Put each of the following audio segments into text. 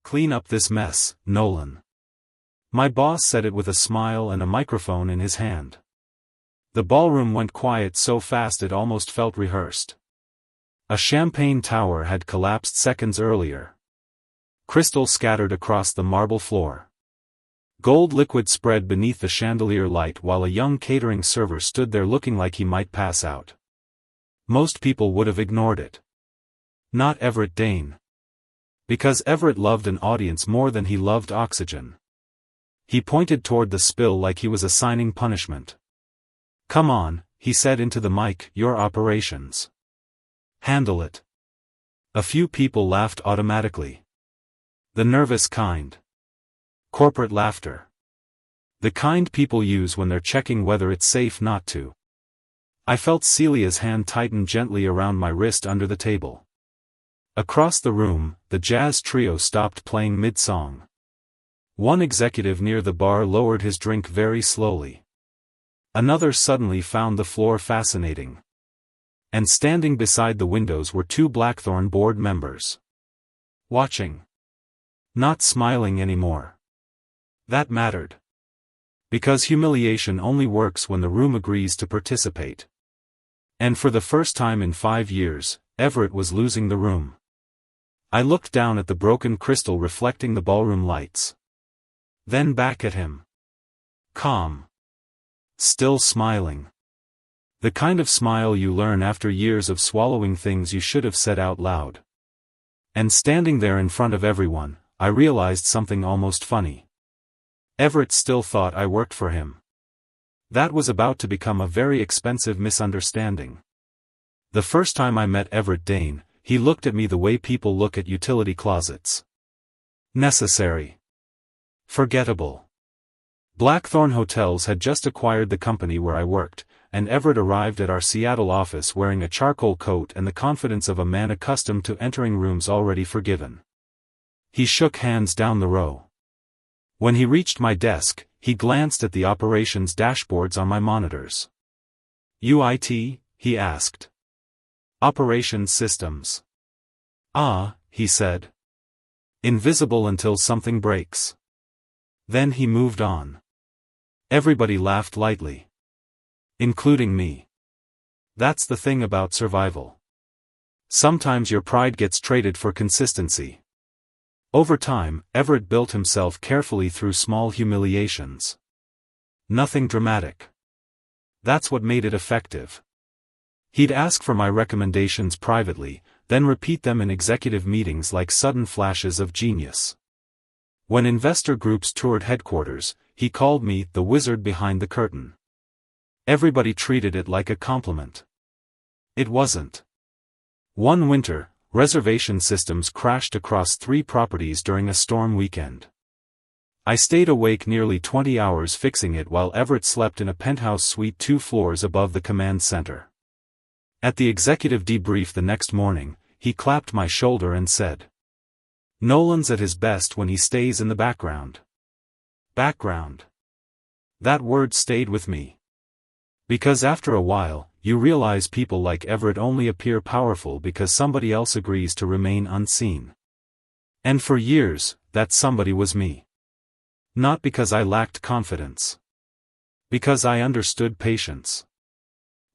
"Clean up this mess, Nolan." My boss said it with a smile and a microphone in his hand. The ballroom went quiet so fast it almost felt rehearsed. A champagne tower had collapsed seconds earlier. Crystal scattered across the marble floor. Gold liquid spread beneath the chandelier light while a young catering server stood there looking like he might pass out. Most people would have ignored it. Not Everett Dane. Because Everett loved an audience more than he loved oxygen. He pointed toward the spill like he was assigning punishment. "Come on," he said into the mic, "your operations. Handle it." A few people laughed automatically. The nervous kind. Corporate laughter. The kind people use when they're checking whether it's safe not to. I felt Celia's hand tighten gently around my wrist under the table. Across the room, the jazz trio stopped playing mid-song. One executive near the bar lowered his drink very slowly. Another suddenly found the floor fascinating. And standing beside the windows were two Blackthorn board members. Watching. Not smiling anymore. That mattered. Because humiliation only works when the room agrees to participate. And for the first time in 5 years, Everett was losing the room. I looked down at the broken crystal reflecting the ballroom lights. Then back at him. Calm. Still smiling. The kind of smile you learn after years of swallowing things you should have said out loud. And standing there in front of everyone, I realized something almost funny. Everett still thought I worked for him. That was about to become a very expensive misunderstanding. The first time I met Everett Dane, he looked at me the way people look at utility closets. Necessary. Forgettable. Blackthorn Hotels had just acquired the company where I worked, and Everett arrived at our Seattle office wearing a charcoal coat and the confidence of a man accustomed to entering rooms already forgiven. He shook hands down the row. When he reached my desk, he glanced at the operations dashboards on my monitors. "UIT?" he asked. "Operations Systems." "Ah," he said. "Invisible until something breaks." Then he moved on. Everybody laughed lightly. Including me. That's the thing about survival. Sometimes your pride gets traded for consistency. Over time, Everett built himself carefully through small humiliations. Nothing dramatic. That's what made it effective. He'd ask for my recommendations privately, then repeat them in executive meetings like sudden flashes of genius. When investor groups toured headquarters, he called me the wizard behind the curtain. Everybody treated it like a compliment. It wasn't. One winter, reservation systems crashed across 3 properties during a storm weekend. I stayed awake nearly 20 hours fixing it while Everett slept in a penthouse suite 2 floors above the command center. At the executive debrief the next morning, he clapped my shoulder and said, "Nolan's at his best when he stays in the background." Background. That word stayed with me. Because after a while, you realize people like Everett only appear powerful because somebody else agrees to remain unseen. And for years, that somebody was me. Not because I lacked confidence. Because I understood patience.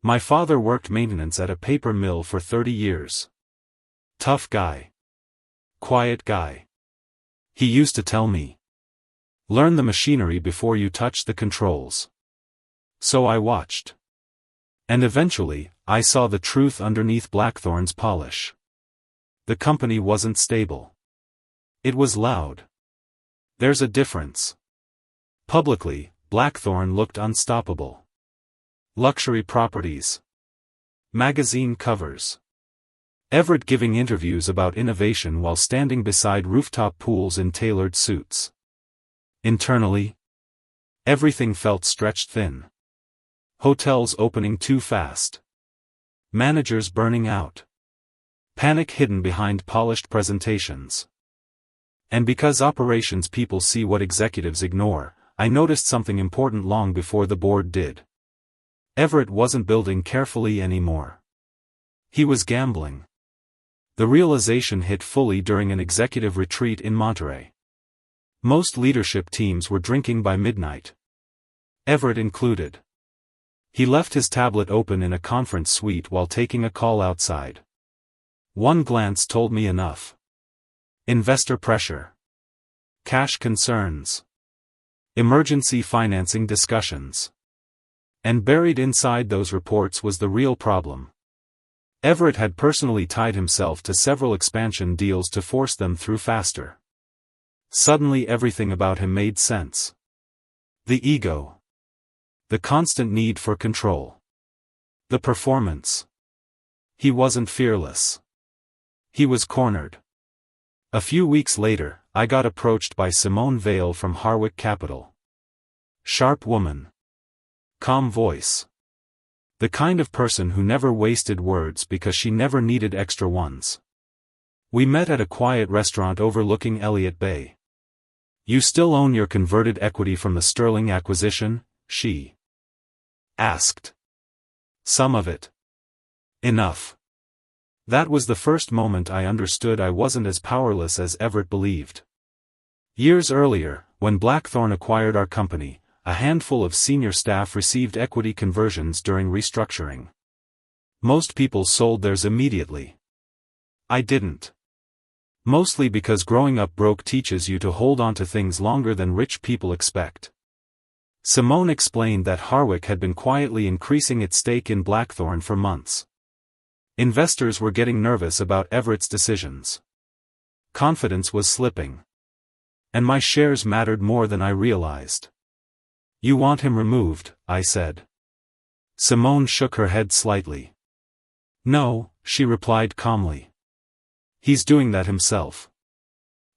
My father worked maintenance at a paper mill for 30 years. Tough guy. Quiet guy. He used to tell me, "Learn the machinery before you touch the controls." So I watched. And eventually, I saw the truth underneath Blackthorn's polish. The company wasn't stable. It was loud. There's a difference. Publicly, Blackthorn looked unstoppable. Luxury properties. Magazine covers. Everett giving interviews about innovation while standing beside rooftop pools in tailored suits. Internally, everything felt stretched thin. Hotels opening too fast. Managers burning out. Panic hidden behind polished presentations. And because operations people see what executives ignore, I noticed something important long before the board did. Everett wasn't building carefully anymore. He was gambling. The realization hit fully during an executive retreat in Monterey. Most leadership teams were drinking by midnight. Everett included. He left his tablet open in a conference suite while taking a call outside. One glance told me enough. Investor pressure. Cash concerns. Emergency financing discussions. And buried inside those reports was the real problem. Everett had personally tied himself to several expansion deals to force them through faster. Suddenly everything about him made sense. The ego. The constant need for control. The performance. He wasn't fearless. He was cornered. A few weeks later, I got approached by Simone Vale from Harwick Capital. Sharp woman. Calm voice. The kind of person who never wasted words because she never needed extra ones. We met at a quiet restaurant overlooking Elliott Bay. "You still own your converted equity from the Sterling acquisition?" she asked. "Some of it." "Enough." That was the first moment I understood I wasn't as powerless as Everett believed. Years earlier, when Blackthorne acquired our company, a handful of senior staff received equity conversions during restructuring. Most people sold theirs immediately. I didn't. Mostly because growing up broke teaches you to hold on to things longer than rich people expect. Simone explained that Harwick had been quietly increasing its stake in Blackthorne for months. Investors were getting nervous about Everett's decisions. Confidence was slipping. And my shares mattered more than I realized. "You want him removed," I said. Simone shook her head slightly. "No," she replied calmly. "He's doing that himself."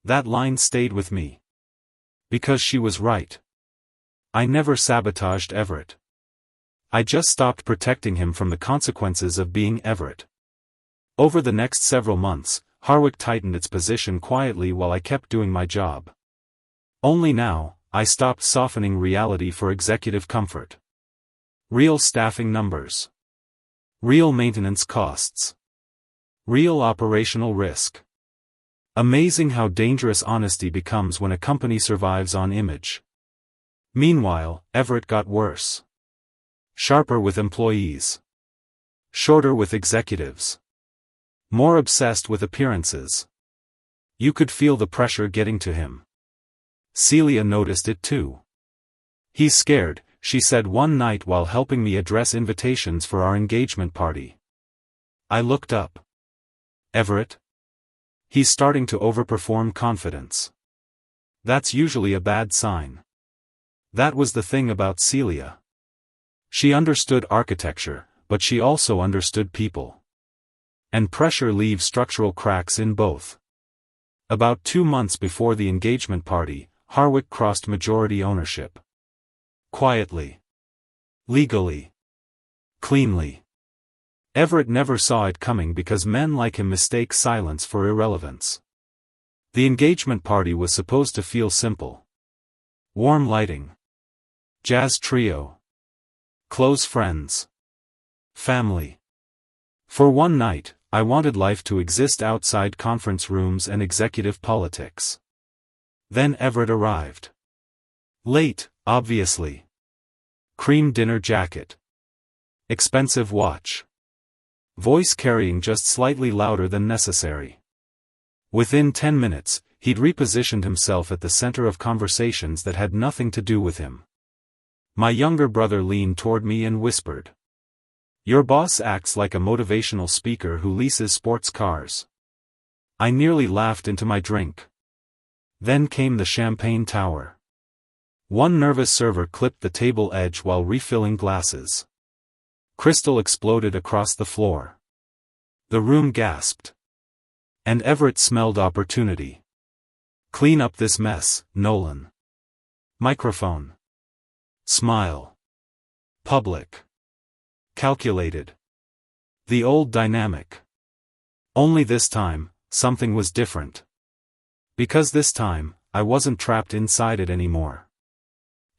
That line stayed with me. Because she was right. I never sabotaged Everett. I just stopped protecting him from the consequences of being Everett. Over the next several months, Harwick tightened its position quietly while I kept doing my job. Only now, I stopped softening reality for executive comfort. Real staffing numbers. Real maintenance costs. Real operational risk. Amazing how dangerous honesty becomes when a company survives on image. Meanwhile, Everett got worse. Sharper with employees. Shorter with executives. More obsessed with appearances. You could feel the pressure getting to him. Celia noticed it too. "He's scared," she said one night while helping me address invitations for our engagement party. I looked up. "Everett? He's starting to overperform confidence." That's usually a bad sign. That was the thing about Celia. She understood architecture, but she also understood people. And pressure leaves structural cracks in both. About 2 months before the engagement party, Harwick crossed majority ownership. Quietly. Legally. Cleanly. Everett never saw it coming because men like him mistake silence for irrelevance. The engagement party was supposed to feel simple. Warm lighting. Jazz trio. Close friends. Family. For one night, I wanted life to exist outside conference rooms and executive politics. Then Everett arrived. Late, obviously. Cream dinner jacket. Expensive watch. Voice carrying just slightly louder than necessary. Within 10 minutes, he'd repositioned himself at the center of conversations that had nothing to do with him. My younger brother leaned toward me and whispered. "Your boss acts like a motivational speaker who leases sports cars." I nearly laughed into my drink. Then came the champagne tower. One nervous server clipped the table edge while refilling glasses. Crystal exploded across the floor. The room gasped. And Everett smelled opportunity. "Clean up this mess, Nolan." Microphone. Smile. Public. Calculated. The old dynamic. Only this time, something was different. Because this time, I wasn't trapped inside it anymore.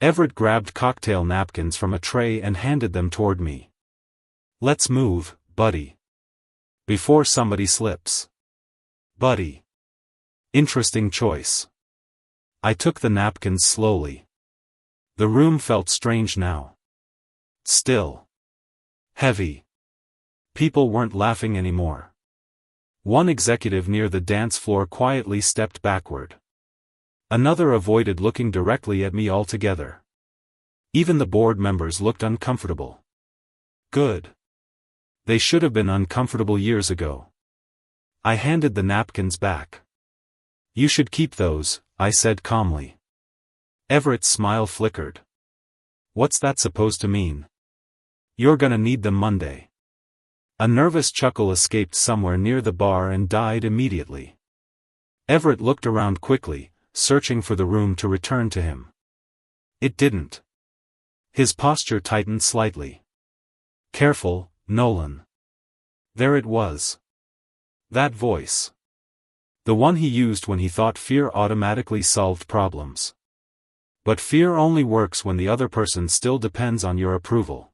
Everett grabbed cocktail napkins from a tray and handed them toward me. "Let's move, buddy. Before somebody slips." Buddy. Interesting choice. I took the napkins slowly. The room felt strange now. Still. Heavy. People weren't laughing anymore. One executive near the dance floor quietly stepped backward. Another avoided looking directly at me altogether. Even the board members looked uncomfortable. Good. They should have been uncomfortable years ago. I handed the napkins back. You should keep those, I said calmly. Everett's smile flickered. What's that supposed to mean? You're gonna need them Monday. A nervous chuckle escaped somewhere near the bar and died immediately. Everett looked around quickly, searching for the room to return to him. It didn't. His posture tightened slightly. Careful, Nolan. There it was. That voice. The one he used when he thought fear automatically solved problems. But fear only works when the other person still depends on your approval.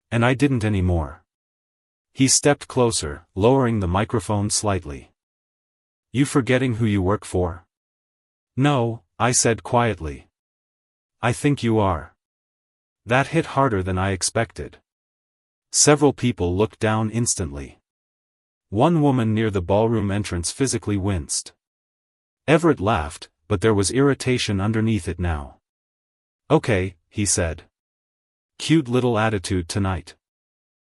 And I didn't anymore. He stepped closer, lowering the microphone slightly. You forgetting who you work for? No, I said quietly. I think you are. That hit harder than I expected. Several people looked down instantly. One woman near the ballroom entrance physically winced. Everett laughed, but there was irritation underneath it now. Okay, he said. Cute little attitude tonight.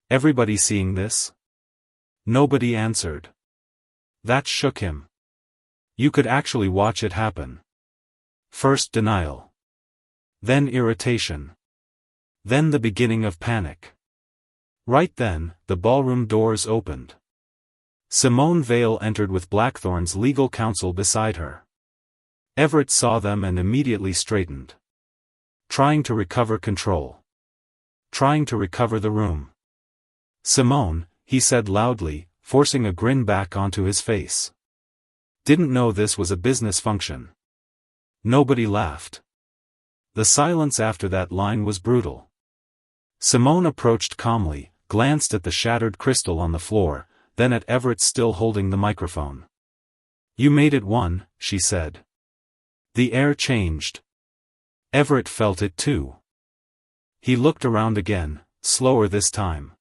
Everybody seeing this? Nobody answered. That shook him. You could actually watch it happen. First denial. Then irritation. Then the beginning of panic. Right then, the ballroom doors opened. Simone Vale entered with Blackthorn's legal counsel beside her. Everett saw them and immediately straightened. Trying to recover control. Trying to recover the room. Simone, he said loudly, forcing a grin back onto his face. Didn't know this was a business function. Nobody laughed. The silence after that line was brutal. Simone approached calmly, glanced at the shattered crystal on the floor, then at Everett still holding the microphone. You made it one, she said. The air changed. Everett felt it too. He looked around again, slower this time.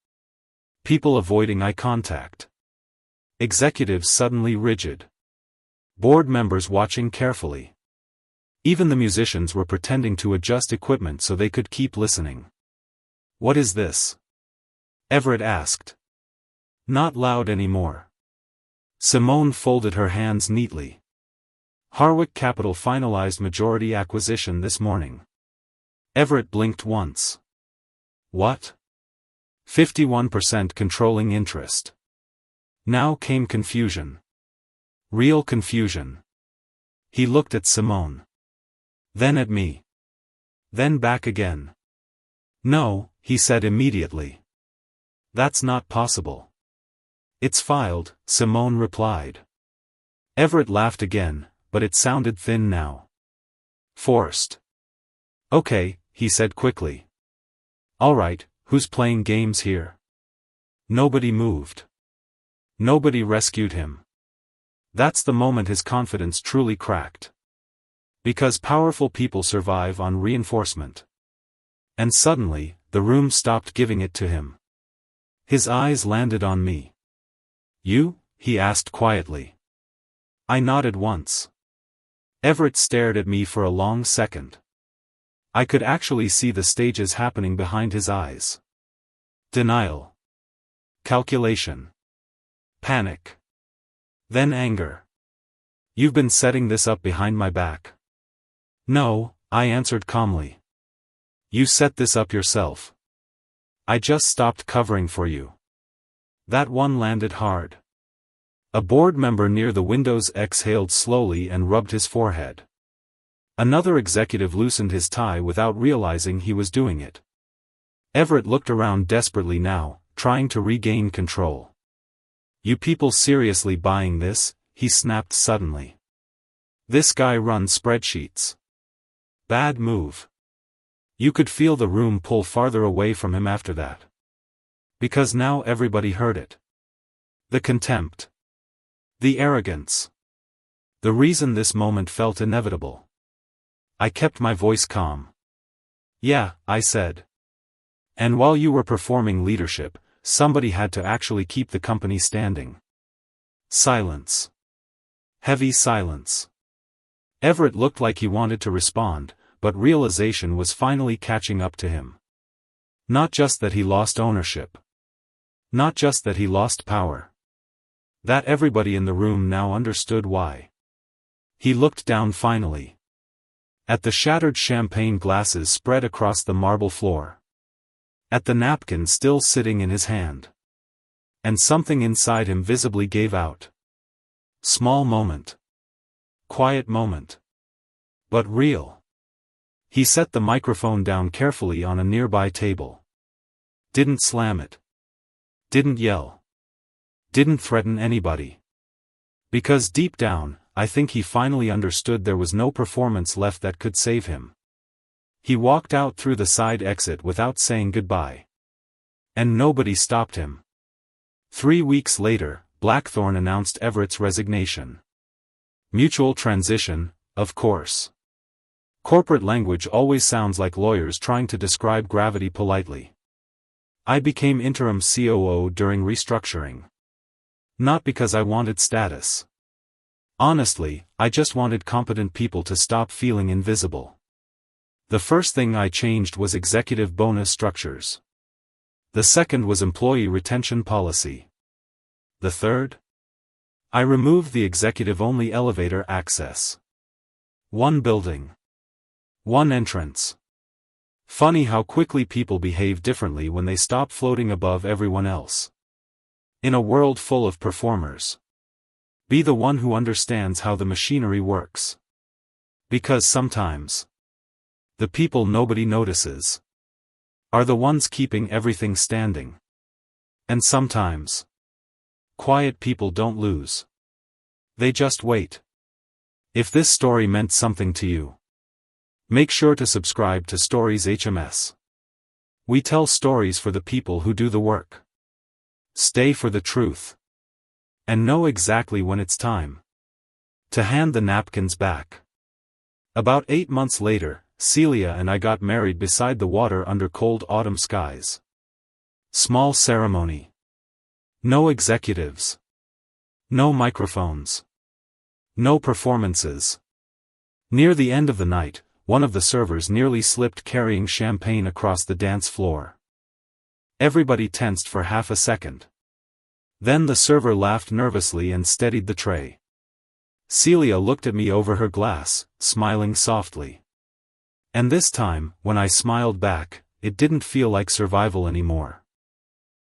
People avoiding eye contact. Executives suddenly rigid. Board members watching carefully. Even the musicians were pretending to adjust equipment so they could keep listening. What is this? Everett asked. Not loud anymore. Simone folded her hands neatly. Harwick Capital finalized majority acquisition this morning. Everett blinked once. What? 51% controlling interest. Now came confusion. Real confusion. He looked at Simone. Then at me. Then back again. No, he said immediately. That's not possible. It's filed, Simone replied. Everett laughed again, but it sounded thin now. Forced. Okay, he said quickly. All right, who's playing games here? Nobody moved. Nobody rescued him. That's the moment his confidence truly cracked. Because powerful people survive on reinforcement. And suddenly, the room stopped giving it to him. His eyes landed on me. You? He asked quietly. I nodded once. Everett stared at me for a long second. I could actually see the stages happening behind his eyes. Denial. Calculation. Panic. Then anger. You've been setting this up behind my back. No, I answered calmly. You set this up yourself. I just stopped covering for you. That one landed hard. A board member near the windows exhaled slowly and rubbed his forehead. Another executive loosened his tie without realizing he was doing it. Everett looked around desperately now, trying to regain control. You people seriously buying this? He snapped suddenly. This guy runs spreadsheets. Bad move. You could feel the room pull farther away from him after that. Because now everybody heard it. The contempt. The arrogance. The reason this moment felt inevitable. I kept my voice calm. Yeah, I said. And while you were performing leadership, somebody had to actually keep the company standing. Silence. Heavy silence. Everett looked like he wanted to respond, but realization was finally catching up to him. Not just that he lost ownership. Not just that he lost power. That everybody in the room now understood why. He looked down finally. At the shattered champagne glasses spread across the marble floor. At the napkin still sitting in his hand. And something inside him visibly gave out. Small moment. Quiet moment. But real. He set the microphone down carefully on a nearby table. Didn't slam it. Didn't yell. Didn't threaten anybody. Because deep down, I think he finally understood there was no performance left that could save him. He walked out through the side exit without saying goodbye. And nobody stopped him. 3 weeks later, Blackthorne announced Everett's resignation. Mutual transition, of course. Corporate language always sounds like lawyers trying to describe gravity politely. I became interim COO during restructuring. Not because I wanted status. Honestly, I just wanted competent people to stop feeling invisible. The first thing I changed was executive bonus structures. The second was employee retention policy. The third? I removed the executive-only elevator access. One building. One entrance. Funny how quickly people behave differently when they stop floating above everyone else. In a world full of performers. Be the one who understands how the machinery works. Because sometimes, the people nobody notices are the ones keeping everything standing. And sometimes, quiet people don't lose. They just wait. If this story meant something to you, make sure to subscribe to Stories HMS. We tell stories for the people who do the work. Stay for the truth. And know exactly when it's time to hand the napkins back. About 8 months later, Celia and I got married beside the water under cold autumn skies. Small ceremony. No executives. No microphones. No performances. Near the end of the night, one of the servers nearly slipped carrying champagne across the dance floor. Everybody tensed for half a second. Then the server laughed nervously and steadied the tray. Celia looked at me over her glass, smiling softly. And this time, when I smiled back, it didn't feel like survival anymore.